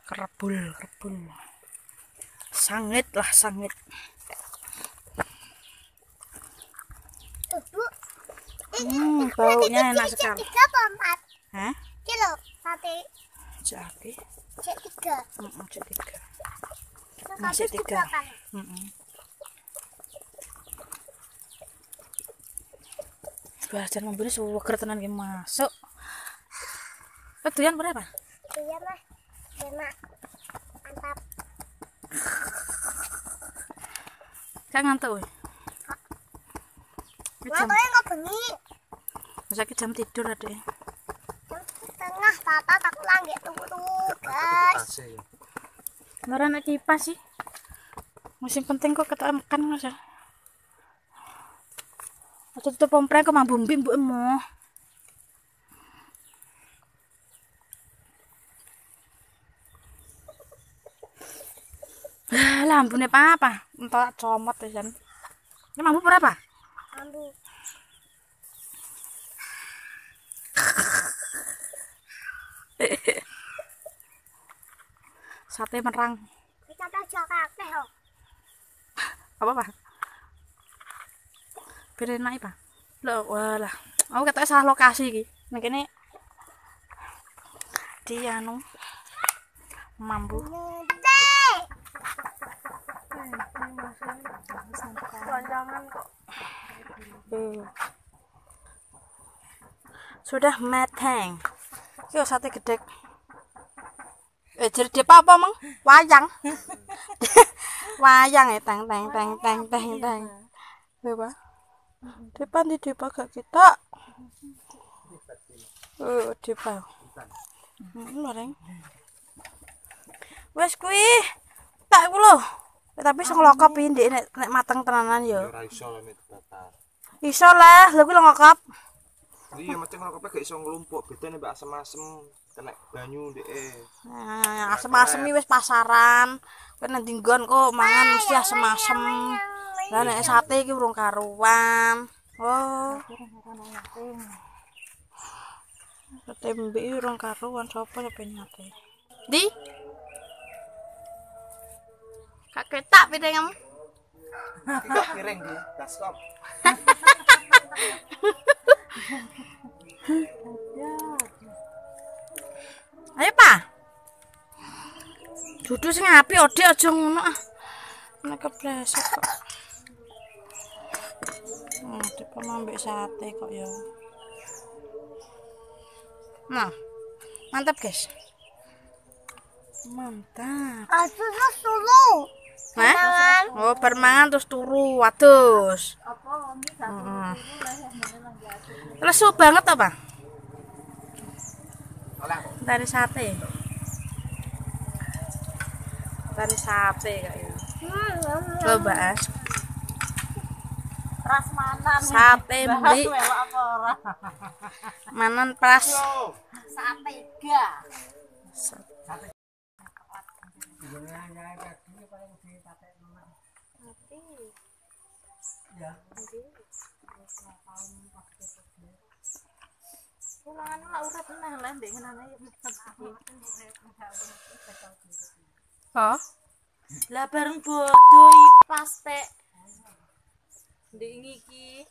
Kerebul. Sangit lah, sangit. Baunya enak sekali. Hah? Kilo sate. Sate. Cek 3. Cek 3. Masih 3. Belajar membeli suweger tenan ki masuk. Doyan berapa? Iya, Mas. Enak. Mantap. Gak ngantuk we. Ngantuknya nggak bengi. Masa jam tidur ada ya? Jam setengah tata tak lagi tunggu guys. Ora ana kipas sih. Musim penting kok ketok makan Mas. Aja tutup pompreng kok mambumbi mbok emo. Lambune apa? Entar comot ya, Jan. Ini mambu berapa? Mambu. Sate merang. Kita aja kakek kok. Apa? Berenak Pak. Loh, walah. Aku katanya salah lokasi iki. Ning kene di anu mambu. Sudah matang. Yo sate gedek. Jadi apa Mang? Wayang. Wayang ya teng. Apa? Depan di depan gak kita. Depan. Loreng. Wes kuwi tak iku lho. Tapi sing nglokop iki ndek nek mateng tenanan ya. Ora iso lah nek dibakar. Iso lah, lha kuwi lho nglokop. Iya, macam nglokopnya gak iso nglumpuk, bedane mbak asem-asem kena banyu ndeke. Nah, asem-asem iki wis pasaran. Kowe nang nggon kok mangan mesti asem-asem. Lah nek sate iki urung karuan. Oh. Sate mbek urung karuan sapa ya penyate. Di Kak ketak piringmu. Piring di baskom. Ayo, Pak. Dudu sing apik ode aja ngono ah. Nek kepleset kok. Depan ambek sate kok ya. Nah. Mantap, guys. Mantap. Kasusnya sulu. Hah? Oh, permangan terus turu, waduh. Lesu banget apa? Dari sate. Dari sate kayak. Coba as. Ras manan. Sate beli. Manan pras. Sate ga. Pulangan lah urip neh lah ndek ngenane Oh. lah bareng bodoh pas tek ndek iki